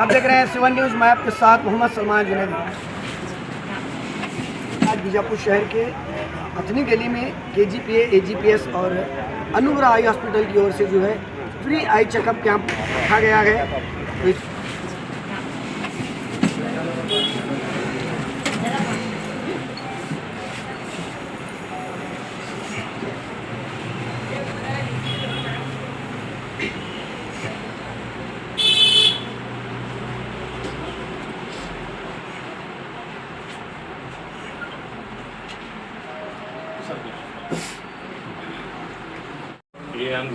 आप देख रहे हैं 7 न्यूज़। मैं आपके साथ मोहम्मद सलमान जुनैदी। आज बीजापुर शहर के अथनी गली में KGPA, AGPS और अनुग्रह आई हॉस्पिटल की ओर से जो है फ्री आई चेकअप कैंप रखा गया है।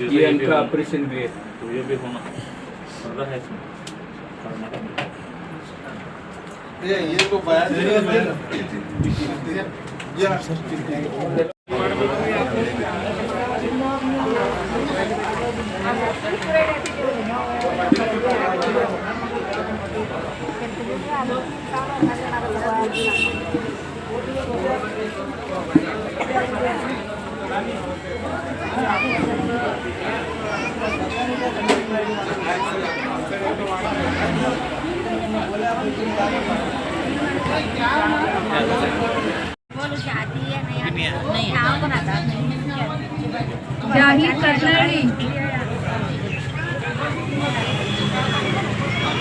ये इनका ऑपरेशन भी है, तो ये भी होना पड़ रहा है। ये तो बयान जाहिद कटलरी,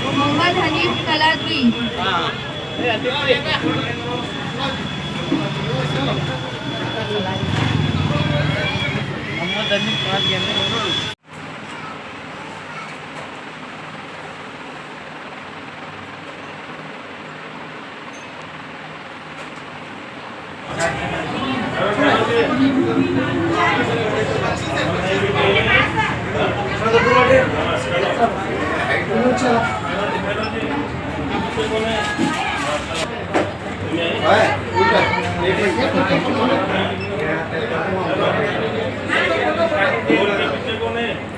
मोहम्मद हनीफ कलात्री,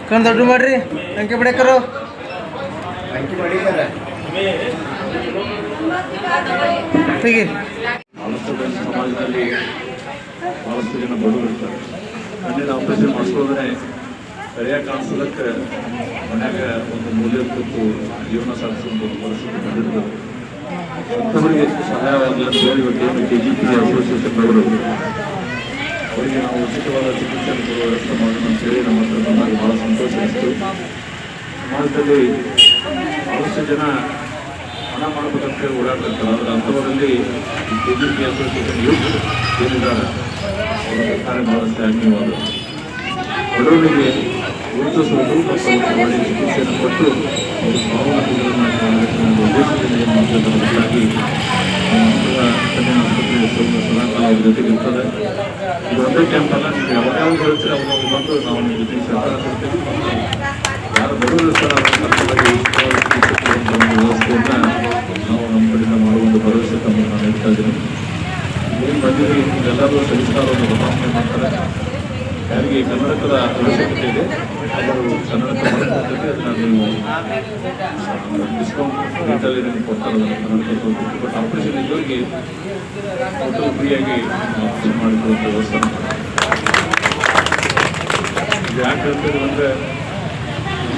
कौन दर्द मार रही अंके बड़े करो अंके बड़ी कर रहा ठीक है। ಸಮಾಜದಲ್ಲಿ ಭಾಳಷ್ಟು ಜನ ಬಡವರು ಇರ್ತಾರೆ. ಕಣ್ಣಿನ ಆಪರೇಷನ್ ಮಾಡಿಸೋದ್ರೆ ಸರಿಯಾಗಿ ಕಾಣಿಸೋದಕ್ಕೆ ಮನ್ಯಾಗ ಒಂದು ಮೂಲೆ ಕೂತು ಜೀವನ ಸಾಗಿಸುವಂಥ ಒಂದು ಪರಿಸ್ಥಿತಿ ಬಂದಿರ್ತದೆ. ಅಂಥವರಿಗೆ ಎಷ್ಟು ಸಹಾಯವಾಗಲಿ ಅಂತ ಹೇಳಿ ಇವತ್ತೇನು KGPA ಅಸೋಸಿಯೇಷನ್ ಅವರು ಅವರಿಗೆ ನಾವು ಉಚಿತವಾದ ಚಿಕಿತ್ಸೆಯನ್ನು ಕೊಡುವ ವ್ಯವಸ್ಥೆ ಮಾಡೋಣ ಅಂತೇಳಿ ನಮ್ಮ ಹತ್ರ ಬಂದಾಗ ಭಾಳ ಸಂತೋಷ ಅನಿಸ್ತು. ಸಮಾಜದಲ್ಲಿ ಭಾಳಷ್ಟು ಜನ ಹಣ ಮಾಡಬೇಕಂತೇಳಿ ಓಡಾಡ್ತಿರ್ತಾರೆ. ಆದರೆ ಅಂಥವರಲ್ಲಿ KGPA ಅಸೋಸಿಯೇಷನ್ ಯೂತ್ ಏನಿದ್ದಾರೆ ಅವರ ಕಾರ್ಯ ಭಾಳಷ್ಟು ಅನ್ಯವಾದ ಬಡವರಿಗೆ ಗುರುತಿಸುವುದು ಮತ್ತು ಅವರಿಗೆ ಚಿಕಿತ್ಸೆಯನ್ನು ಕೊಟ್ಟು ಒಂದು ಸ್ವಾವಲಂಬಿಗಳನ್ನು ಮಾಡಬೇಕು ಅನ್ನೋ ಉದ್ದೇಶದಿಂದ ಏನು ಮಾಡ್ತಿದ್ದಾರೆ ಬದಲಾಗಿ ಕಣ್ಣಿನ ಆಸ್ಪತ್ರೆ ಸದಾಕಾಲ ಅವ್ರ ಜೊತೆಗೆ ಇರ್ತದೆ. ಇದು ಒಂದೇ ಕ್ಯಾಂಪ್ ಅಲ್ಲ, ನೀವು ಯಾವ್ಯಾವ ಹೇಳ್ತೀರ ಅವ್ರು ಬಂದು ನಾವು ನಿಮ್ಮ ಜೊತೆಗೆ ಸಹಕಾರ ಕೊಡ್ತೀವಿ. ಯಾರು ಬಡವರು ಇರ್ತಾರೆ ಅವರ ಕರ್ತವ್ಯವಾಗಿ ಉಚಿತವಾದ ಚಿಕಿತ್ಸೆ ಕೊಡುವಂಥ ಒಂದು ವ್ಯವಸ್ಥೆಯನ್ನು ನಾವು ನಮ್ಮ ಕಡೆಯಿಂದ ಮಾಡುವ ಒಂದು ಭರವಸೆ ತಮ್ಮನ್ನು ನಾನು ಹೇಳ್ತಾ ಇದ್ದೀನಿ. ಏನು ಬಂದಿರಿ ಎಲ್ಲರೂ ಸವಿಸ್ತಾರ ಒಂದು ತಪಾಸಣೆ ಮಾಡ್ತಾರೆ. ಯಾರಿಗೆ ಕನ್ನಡಕದ ಅವಶ್ಯಕತೆ ಇದೆ ಅವರು ಕನ್ನಡಕ ಮಾಡ್ಕೊಳ್ತೀವಿ. ಅದನ್ನು ನೀವು ಡಿಸ್ಕೌಂಟ್ ರೇಟಲ್ಲಿ ನಿಮಗೆ ಕೊಡ್ತಾರೆ ಕನ್ನಡಕ ತೋರಿಸ್ತೀವಿ. ಬಟ್ ಆಪರೇಷನ್ ಇದ್ದವರಿಗೆ ಟೋಟಲ್ ಫ್ರೀಯಾಗಿ ಆಪರೇಷನ್ ಮಾಡಿಕೊಳ್ಳುವಂಥ ವ್ಯವಸ್ಥೆ ಇದು ಯಾಕೆ ಹೇಳ್ತೀವಿ ಅಂದರೆ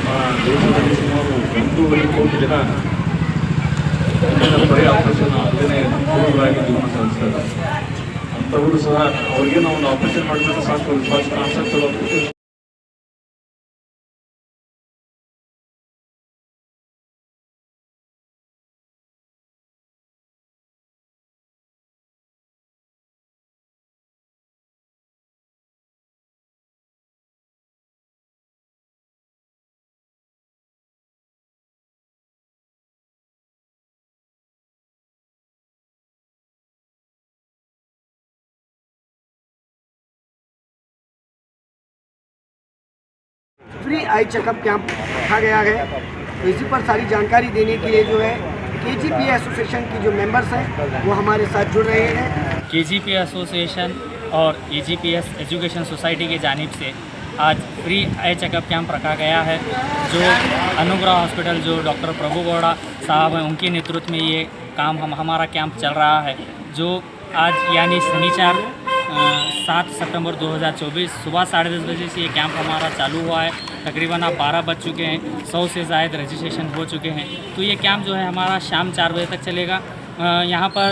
ನಮ್ಮ ದೇಶದಲ್ಲಿ ಸುಮಾರು 8.5 ಕೋಟಿ ಜನ ಬರೀ ಆಪರೇಷನ್ ಆಗದೇ ಕುರುಡರಾಗಿ ಜೀವನ ಸಾಗಿಸ್ತಾರೆ. ಅಂಥವರು ಸಹ ಅವ್ರಿಗೆ ನಾವು ಒಂದು ಆಪರೇಷನ್ ಮಾಡಿಬಿಟ್ಟು ಸಾಕು ಫಸ್ಟ್ ಕಾನ್ಸೆಪ್ಟ್ ಚಲೋ फ्री आई चेकअप कैंप रखा गया है। तो इसी पर सारी जानकारी देने के लिए जो है KGPA एसोसिएशन की जो मेंबर्स हैं वो हमारे साथ जुड़ रहे हैं। KGPA एसोसिएशन और AGPS एजुकेशन सोसाइटी की जानिब से आज फ्री आई चेकअप कैंप रखा गया है। जो अनुग्रह हॉस्पिटल जो डॉक्टर प्रभु गौड़ा साहब हैं उनके नेतृत्व में ये काम हमारा कैंप चल रहा है। जो आज यानी शनिवार 7 सितंबर 2024 सुबह 10:30 बजे से ये कैंप हमारा चालू हुआ है। तकरीबन आप 12 बज चुके हैं, 100 से ज़ायद रजिस्ट्रेशन हो चुके हैं। तो ये कैंप जो है हमारा शाम 4 बजे तक चलेगा। यहाँ पर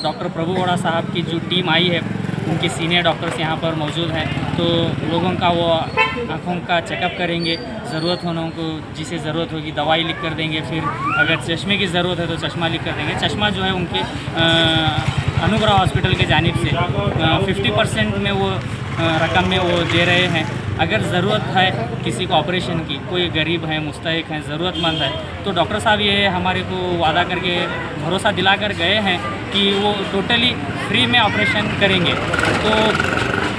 डॉक्टर प्रभु गौड़ा साहब की जो टीम आई है, उनके सीनियर डॉक्टर्स यहाँ पर मौजूद हैं। तो लोगों का वो आँखों का चेकअप करेंगे, ज़रूरत होने को जिसे ज़रूरत होगी दवाई लिख कर देंगे। फिर अगर चश्मे की ज़रूरत है तो चश्मा लिख कर देंगे। चश्मा जो है उनके अनुग्रह हॉस्पिटल के जानिब से 50% में वो रकम में वो दे रहे हैं। अगर ज़रूरत है किसी को ऑपरेशन की, कोई गरीब है, मुस्तहिक है, ज़रूरतमंद है, तो डॉक्टर साहब ये हमारे को वादा करके भरोसा दिला कर गए हैं कि वो टोटली फ्री में ऑपरेशन करेंगे। तो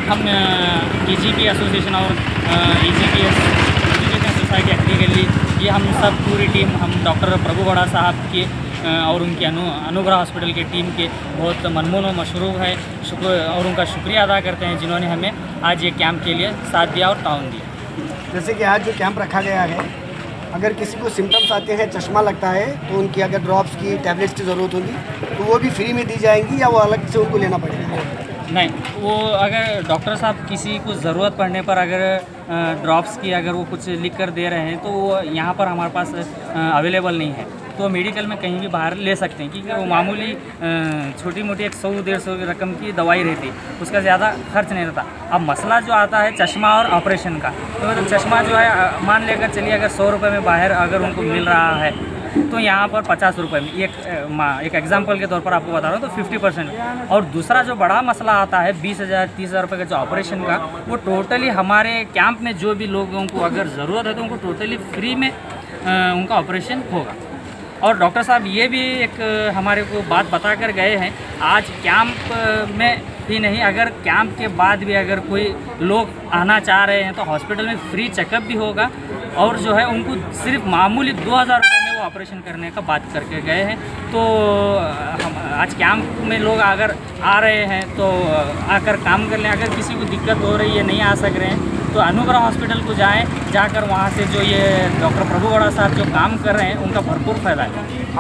हम EGP एसोसिएशन और EGPS एजुकेशन सोसाइटी एक्टिकली ये हम सब पूरी टीम, हम डॉक्टर प्रभु गौड़ा साहब के और उनके अनुग्रह हॉस्पिटल की टीम के बहुत मनमोन और मशरूफ़ है और उनका शुक्रिया अदा करते हैं जिन्होंने हमें आज ये कैंप के लिए साथ दिया और ताउन दिया। जैसे कि आज जो कैंप रखा गया है, अगर किसी को सिम्टम्स आते हैं, चश्मा लगता है, तो उनकी अगर ड्रॉप्स की टैबलेट्स की ज़रूरत होगी तो वो भी फ्री में दी जाएंगी या वो अलग से उनको लेना पड़ेगा? नहीं, वो अगर डॉक्टर साहब किसी को ज़रूरत पड़ने पर अगर ड्रॉप्स की अगर वो कुछ लिख कर दे रहे हैं तो वो यहाँ पर हमारे पास अवेलेबल नहीं है। तो मेडिकल में कहीं भी बाहर ले सकते हैं, क्योंकि वो मामूली छोटी मोटी 100-150 की रकम की दवाई रहती है, उसका ज़्यादा खर्च नहीं रहता। अब मसला जो आता है चश्मा और ऑपरेशन का, तो मतलब चश्मा जो है मान लेकर चलिए अगर 100 रुपये में बाहर अगर उनको मिल रहा है तो यहाँ पर 50 रुपये में, एक एग्जाम्पल के तौर पर आपको बता रहा हूँ, तो 50%। और दूसरा जो बड़ा मसला आता है 20,000-30,000 रुपये का जो ऑपरेशन का, वो टोटली हमारे कैंप में जो भी लोगों को अगर ज़रूरत है तो उनको टोटली फ्री में उनका ऑपरेशन होगा। और डॉक्टर साहब ये भी एक हमारे को बात बता कर गए हैं, आज कैंप में ही नहीं, अगर कैंप के बाद भी अगर कोई लोग आना चाह रहे हैं तो हॉस्पिटल में फ्री चेकअप भी होगा और जो है उनको सिर्फ मामूली 2,000 रुपये में वो ऑपरेशन करने का बात करके गए हैं। तो हम आज कैंप में लोग अगर आ रहे हैं तो आकर काम कर लें। अगर किसी को दिक्कत हो रही है, नहीं आ सक रहे हैं, तो अनुग्रह हॉस्पिटल को जाएं, जाकर वहाँ से जो ये डॉक्टर प्रभु गौड़ा साहब जो काम कर रहे हैं उनका भरपूर फ़ायदा है।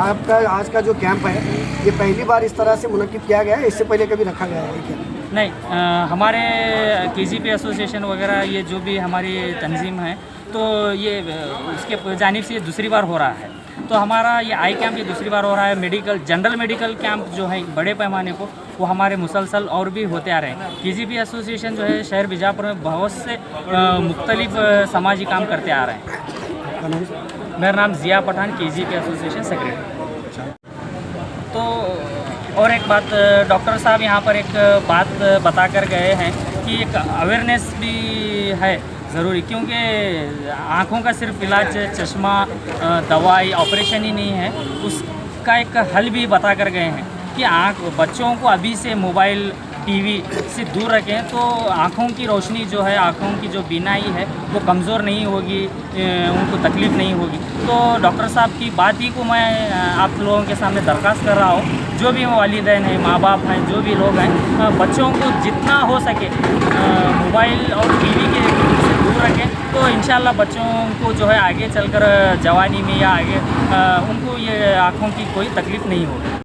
आपका आज का जो कैंप है ये पहली बार इस तरह से मुनक्किद किया गया है, इससे पहले कभी रखा गया है क्या? नहीं, हमारे KGP एसोसिएशन वगैरह ये जो भी हमारी तंजीम है तो ये उसके जानिब से ये दूसरी बार हो रहा है। तो हमारा ये आई कैंप ये दूसरी बार हो रहा है। मेडिकल जनरल मेडिकल कैंप जो है बड़े पैमाने को, वो हमारे मुसलसल और भी होते आ रहे हैं। KGP एसोसिएशन जो है शहर बीजापुर में बहुत से मुख्तलिफ समाजी काम करते आ रहे हैं। मेरा नाम Zia Pathan, KGP association secretary. तो और एक बात, डॉक्टर साहब यहाँ पर एक बात बता कर गए हैं कि एक अवेयरनेस भी है ज़रूरी, क्योंकि आँखों का सिर्फ इलाज चश्मा, दवाई, ऑपरेशन ही नहीं है, उसका एक हल भी बता कर गए हैं कि बच्चों को अभी से मोबाइल, टीवी से दूर रखें तो आँखों की रोशनी जो है, आँखों की जो बीनाई है वो कमज़ोर नहीं होगी, उनको तकलीफ़ नहीं होगी। तो डॉक्टर साहब की बात ही को मैं आप लोगों के सामने दरख्वास्त कर रहा हूँ, जो भी वालिदैन हैं, माँ बाप हैं, जो भी लोग हैं, बच्चों को जितना हो सके मोबाइल और टीवी के से दूर रखें, तो इंशाल्लाह बच्चों को जो है आगे चलकर जवानी में या आगे उनको ये आँखों की कोई तकलीफ़ नहीं होगी।